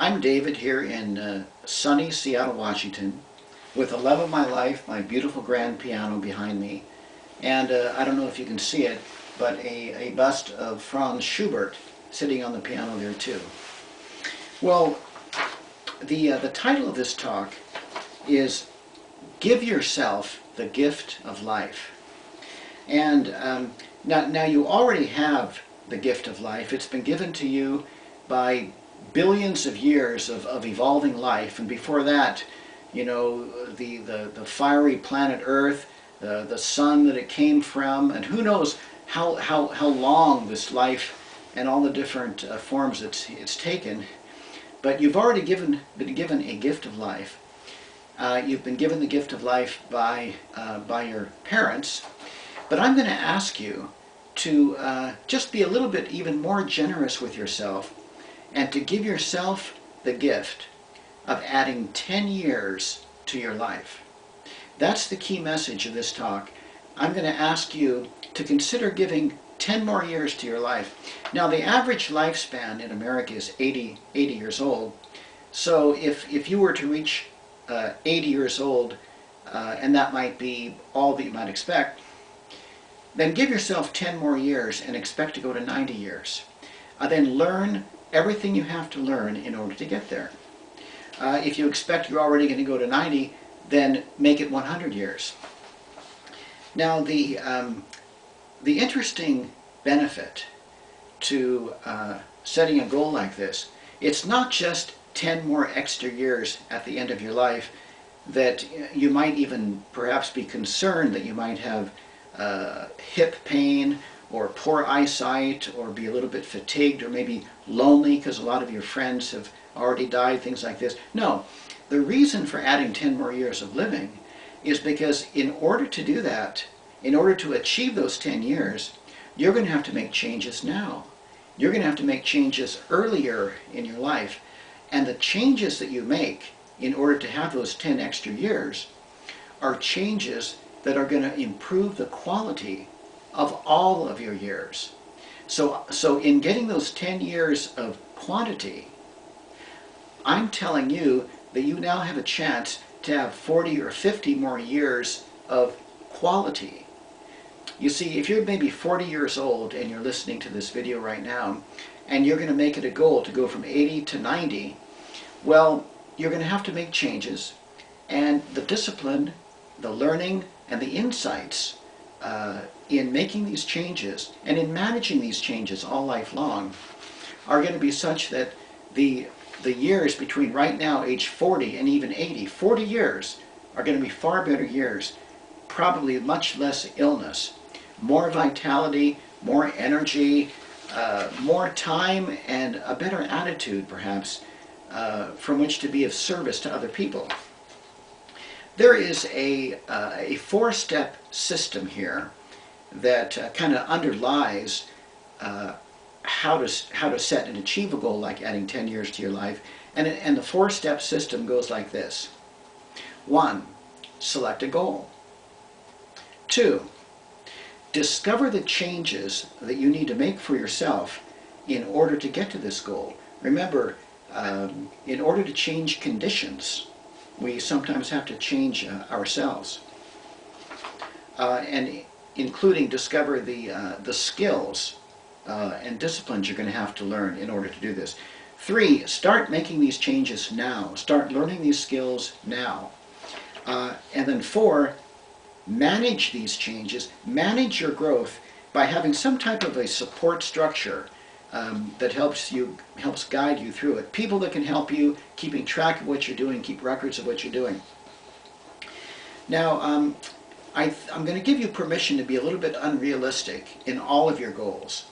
I'm David here in sunny Seattle, Washington, with the love of my life, my beautiful grand piano behind me, and I don't know if you can see it, but a bust of Franz Schubert sitting on the piano there too. Well, the title of this talk is Give Yourself the Gift of Life. And now you already have the gift of life. It's been given to you by billions of years of evolving life, and before that, you know, the fiery planet Earth, the sun that it came from, and who knows how long this life and all the different forms it's taken. But you've already been given a gift of life. You've been given the gift of life by your parents, but I'm going to ask you to just be a little bit even more generous with yourself, and to give yourself the gift of adding 10 years to your life. That's the key message of this talk. I'm going to ask you to consider giving 10 more years to your life. Now, the average lifespan in America is 80 years old. So if you were to reach 80 years old, and that might be all that you might expect, then give yourself 10 more years and expect to go to 90 years. Then learn everything you have to learn in order to get there. If you expect you're already going to go to 90, then make it 100 years. Now, the interesting benefit to setting a goal like this, it's not just 10 more extra years at the end of your life that you might even perhaps be concerned that you might have hip pain or poor eyesight, or be a little bit fatigued, or maybe lonely because a lot of your friends have already died, things like this. No, the reason for adding 10 more years of living is because in order to do that, in order to achieve those 10 years, you're going to have to make changes now. You're going to have to make changes earlier in your life. And the changes that you make in order to have those 10 extra years are changes that are going to improve the quality of all of your years. So in getting those 10 years of quantity, I'm telling you that you now have a chance to have 40 or 50 more years of quality. You see, if you're maybe 40 years old and you're listening to this video right now, and you're going to make it a goal to go from 80 to 90, well, you're going to have to make changes, and the discipline, the learning, and the insights in making these changes and in managing these changes all life long are going to be such that the years between right now, age 40, and even 80, 40 years are going to be far better years, probably much less illness, more vitality, more energy, more time, and a better attitude perhaps from which to be of service to other people. There is a four-step system here that kind of underlies how to set and achieve a goal like adding 10 years to your life. And the four-step system goes like this. 1, select a goal. 2, discover the changes that you need to make for yourself in order to get to this goal. Remember, in order to change conditions, we sometimes have to change ourselves. And including discover the skills and disciplines you're going to have to learn in order to do this. 3, start making these changes now. Start learning these skills now. And then 4, manage these changes, manage your growth by having some type of a support structure that helps guide you through it. People that can help you, keeping track of what you're doing, keep records of what you're doing. Now, I'm going to give you permission to be a little bit unrealistic in all of your goals.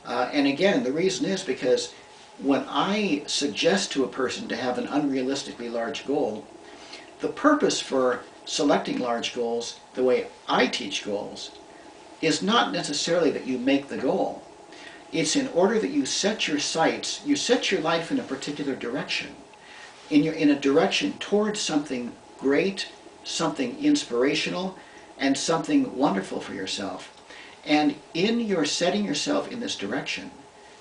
And again, the reason is because when I suggest to a person to have an unrealistically large goal, the purpose for selecting large goals, the way I teach goals, is not necessarily that you make the goal. It's in order that you set your sights, you set your life in a particular direction, in a direction towards something great, something inspirational, and something wonderful for yourself. And in your setting yourself in this direction,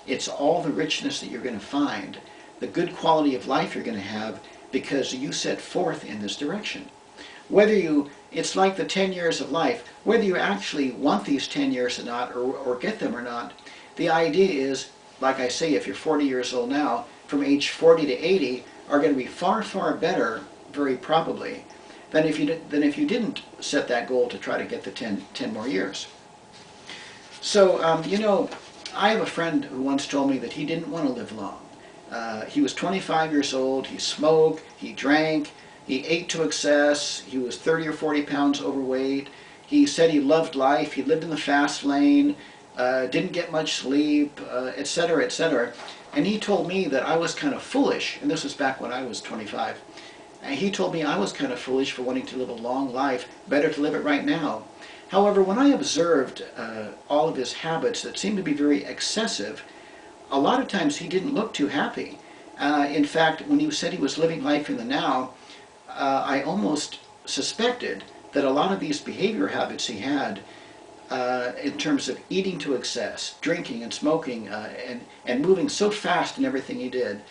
it's all the richness that you're going to find the good quality of life you're going to have because you set forth in this direction. Whether you, it's like the 10 years of life, whether you actually want these 10 years or not, or get them or not, the idea is, like I say, if you're 40 years old now, from age 40 to 80 are going to be far, far better, very probably, than if you didn't set that goal to try to get the 10 more years. So, you know, I have a friend who once told me that he didn't want to live long. He was 25 years old, he smoked, he drank, he ate to excess, he was 30 or 40 pounds overweight. He said he loved life, he lived in the fast lane, didn't get much sleep, etc., etc. And he told me that I was kind of foolish, and this was back when I was 25. And he told me I was kind of foolish for wanting to live a long life, better to live it right now. However, when I observed all of his habits that seemed to be very excessive, a lot of times he didn't look too happy. In fact, when he said he was living life in the now, I almost suspected that a lot of these behavior habits he had in terms of eating to excess, drinking and smoking, and moving so fast in everything he did,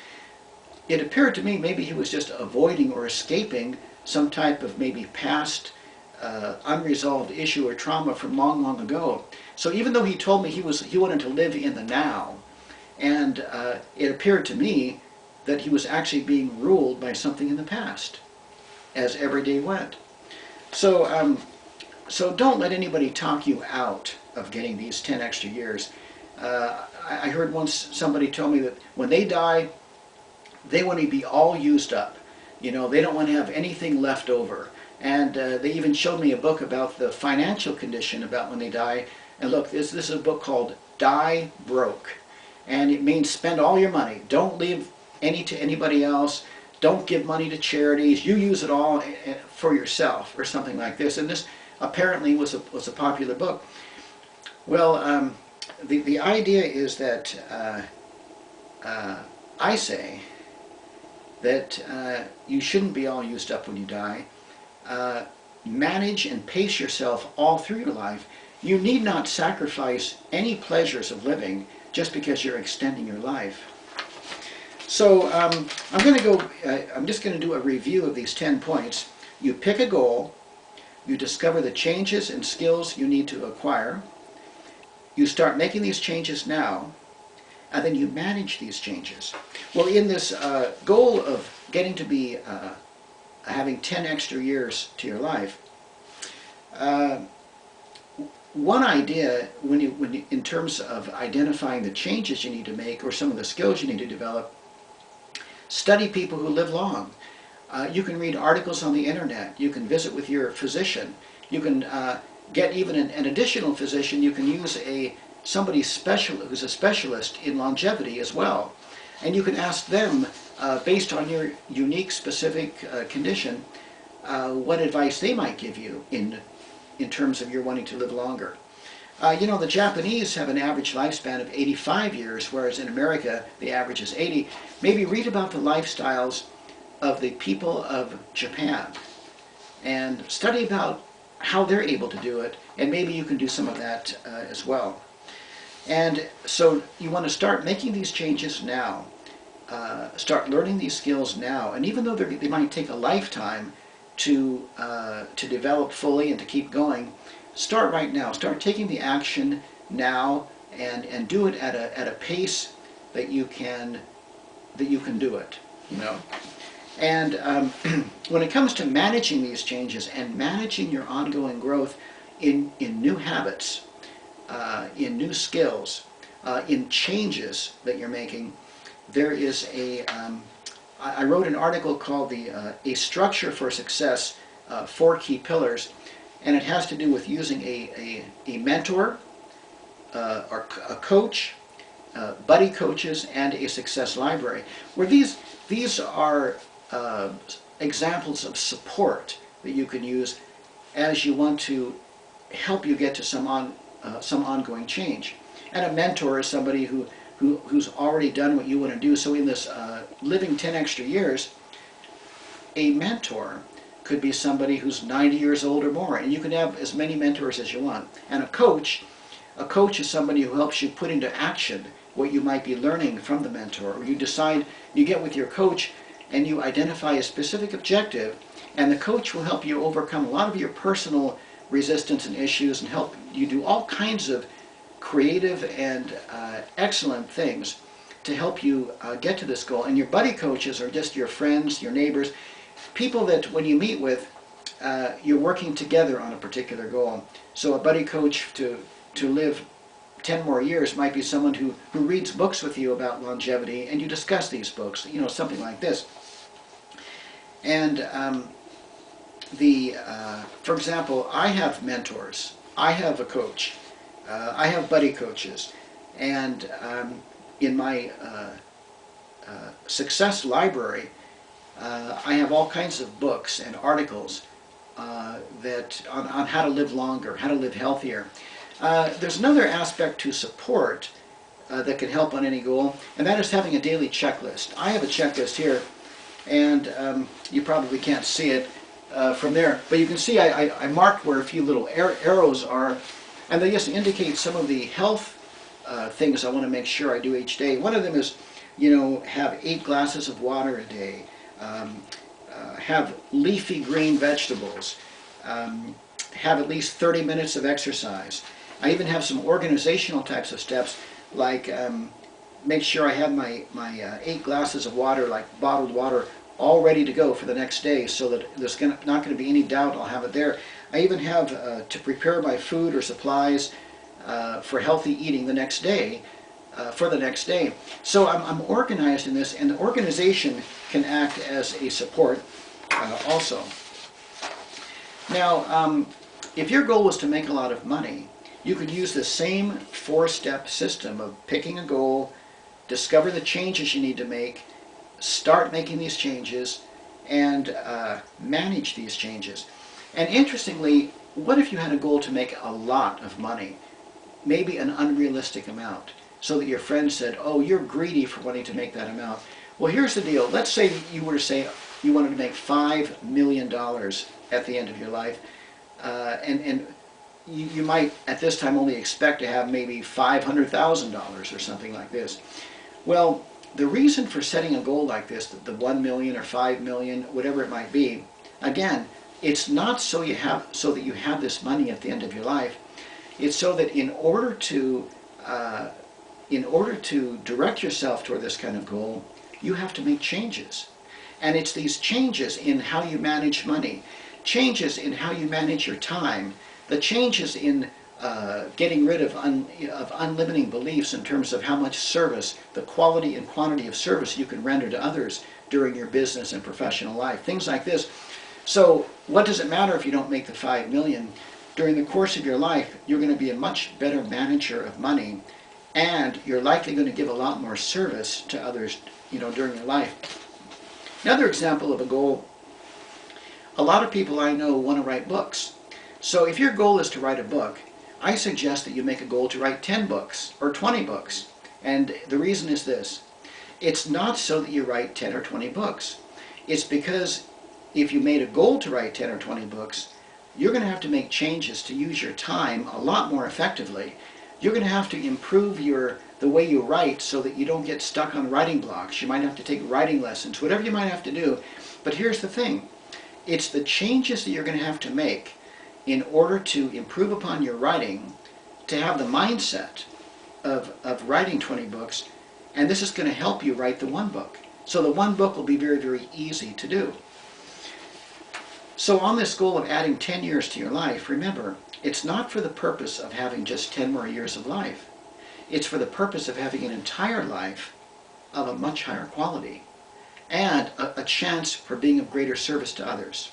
it appeared to me maybe he was just avoiding or escaping some type of maybe past unresolved issue or trauma from long, long ago. So even though he told me he wanted to live in the now, and it appeared to me that he was actually being ruled by something in the past as every day went. So, so don't let anybody talk you out of getting these 10 extra years. I heard once somebody tell me that when they die, they want to be all used up. You know, they don't want to have anything left over. And they even showed me a book about the financial condition about when they die. And look, this is a book called Die Broke. And it means spend all your money. Don't leave any to anybody else. Don't give money to charities. You use it all for yourself, or something like this. And this apparently was a popular book. Well, the idea is that I say that you shouldn't be all used up when you die. Manage and pace yourself all through your life. You need not sacrifice any pleasures of living just because you're extending your life. So I'm just going to do a review of these 10 points. You pick a goal. You discover the changes and skills you need to acquire. You start making these changes now, and then you manage these changes. Well, in this goal of getting to be having 10 extra years to your life, one idea in terms of identifying the changes you need to make or some of the skills you need to develop, study people who live long. You can read articles on the internet. You can visit with your physician. You can get even an additional physician. You can use somebody who's a specialist in longevity as well. And you can ask them, based on your unique specific condition, what advice they might give you in terms of your wanting to live longer. You know, the Japanese have an average lifespan of 85 years, whereas in America the average is 80. Maybe read about the lifestyles of the people of Japan and study about how they're able to do it, and maybe you can do some of that as well. And so you want to start making these changes now. Start learning these skills now, and even though they might take a lifetime to develop fully and to keep going, start right now. Start taking the action now, and do it at a pace that you can do it. You know. And when it comes to managing these changes and managing your ongoing growth in new habits, in new skills, in changes that you're making, there is I wrote an article called A Structure for Success, 4 Key Pillars, and it has to do with using a mentor, or a coach, buddy coaches, and a success library, where these are examples of support that you can use as you want to help you get to some ongoing change. And a mentor is somebody who's already done what you want to do. So in this living 10 extra years, a mentor could be somebody who's 90 years old or more, and you can have as many mentors as you want. And a coach is somebody who helps you put into action what you might be learning from the mentor, or you decide, you get with your coach and you identify a specific objective, and the coach will help you overcome a lot of your personal resistance and issues and help you do all kinds of creative and excellent things to help you get to this goal. And your buddy coaches are just your friends, your neighbors, people that when you meet with, you're working together on a particular goal. So a buddy coach to live 10 more years might be someone who reads books with you about longevity, and you discuss these books, you know, something like this. And for example, I have mentors, I have a coach, I have buddy coaches, and in my success library, I have all kinds of books and articles that on how to live longer, how to live healthier. There's another aspect to support that can help on any goal, and that is having a daily checklist. I have a checklist here, and you probably can't see it from there, but you can see I marked where a few little arrows are, and they just indicate some of the health things I want to make sure I do each day. One of them is, you know, have 8 glasses of water a day, have leafy green vegetables, have at least 30 minutes of exercise. I even have some organizational types of steps, like make sure I have my 8 glasses of water, like bottled water, all ready to go for the next day, so that there's not going to be any doubt I'll have it there. I even have to prepare my food or supplies for healthy eating the next day, So I'm organized in this, and the organization can act as a support also. Now, if your goal was to make a lot of money, you could use the same 4-step system of picking a goal, discover the changes you need to make, start making these changes, and manage these changes. And interestingly, what if you had a goal to make a lot of money, maybe an unrealistic amount, so that your friend said, oh, you're greedy for wanting to make that amount. Well, here's the deal. Let's say you were to say you wanted to make $5 million at the end of your life, and you might at this time only expect to have maybe $500,000 or something like this. Well, the reason for setting a goal like this, the 1 million or 5 million, whatever it might be, again, it's not so that you have this money at the end of your life. It's so that in order to direct yourself toward this kind of goal, you have to make changes. And it's these changes in how you manage money, changes in how you manage your time, the changes in getting rid of unlimiting beliefs in terms of how much service, the quality and quantity of service you can render to others during your business and professional life, things like this. So what does it matter if you don't make the 5 million? During the course of your life, you're going to be a much better manager of money, and you're likely going to give a lot more service to others, you know, during your life. Another example of a goal, a lot of people I know want to write books. So if your goal is to write a book, I suggest that you make a goal to write 10 books or 20 books. And the reason is this. It's not so that you write 10 or 20 books. It's because if you made a goal to write 10 or 20 books, you're going to have to make changes to use your time a lot more effectively. You're going to have to improve the way you write so that you don't get stuck on writing blocks. You might have to take writing lessons, whatever you might have to do. But here's the thing. It's the changes that you're going to have to make in order to improve upon your writing, to have the mindset of writing 20 books, and this is going to help you write the one book. So the one book will be very, very easy to do. So on this goal of adding 10 years to your life, remember, it's not for the purpose of having just 10 more years of life. It's for the purpose of having an entire life of a much higher quality and a chance for being of greater service to others.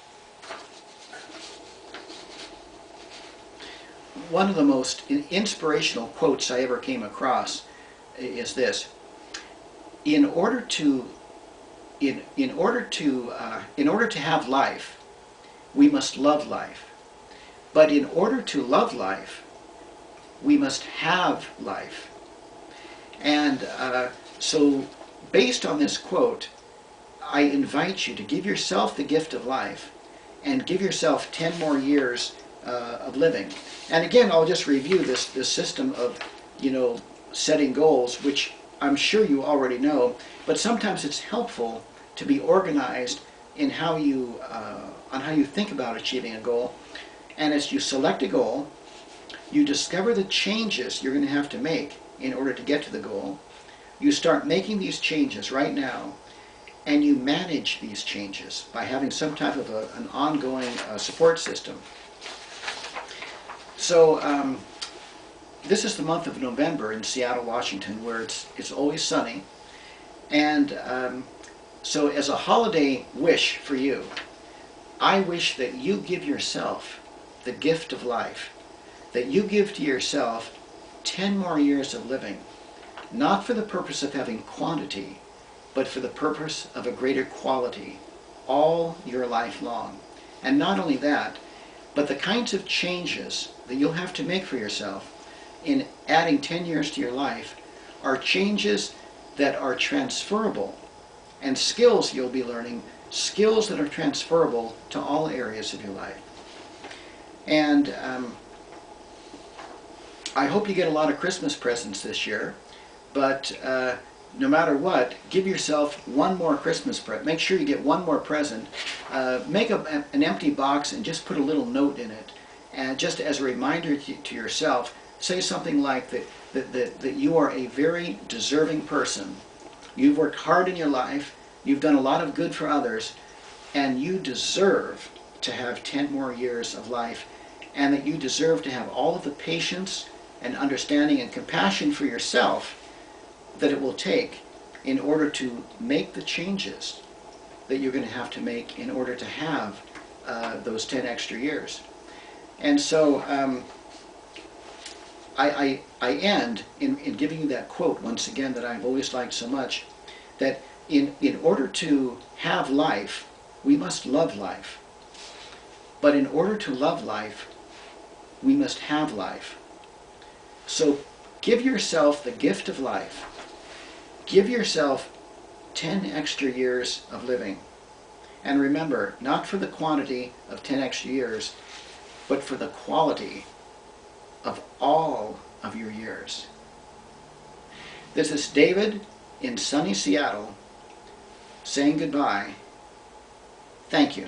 One of the most inspirational quotes I ever came across is this: in order to have life, we must love life. But in order to love life, we must have life. And so based on this quote, I invite you to give yourself the gift of life and give yourself 10 more years of living. And again, I'll just review this system of, setting goals, which I'm sure you already know, but sometimes it's helpful to be organized in how you on how you think about achieving a goal. And as you select a goal, you discover the changes you're going to have to make in order to get to the goal. You start making these changes right now, and you manage these changes by having some type of an ongoing support system. So this is the month of November in Seattle, Washington, where it's always sunny. And so as a holiday wish for you, I wish that you give yourself the gift of life, that you give to yourself 10 more years of living, not for the purpose of having quantity, but for the purpose of a greater quality all your life long. And not only that, but the kinds of changes that you'll have to make for yourself in adding 10 years to your life are changes that are transferable, and skills you'll be learning, skills that are transferable to all areas of your life. And I hope you get a lot of Christmas presents this year, but no matter what, give yourself one more Christmas present. Make sure you get one more present. Make an empty box and just put a little note in it. And just as a reminder to yourself, say something like that you are a very deserving person. You've worked hard in your life, you've done a lot of good for others, and you deserve to have 10 more years of life, and that you deserve to have all of the patience and understanding and compassion for yourself that it will take in order to make the changes that you're going to have to make in order to have those 10 extra years. And so I end in giving you that quote once again that I've always liked so much, that in order to have life, we must love life. But in order to love life, we must have life. So give yourself the gift of life. Give yourself 10 extra years of living. And remember, not for the quantity of 10 extra years, but for the quality of all of your years. This is David in sunny Seattle saying goodbye. Thank you.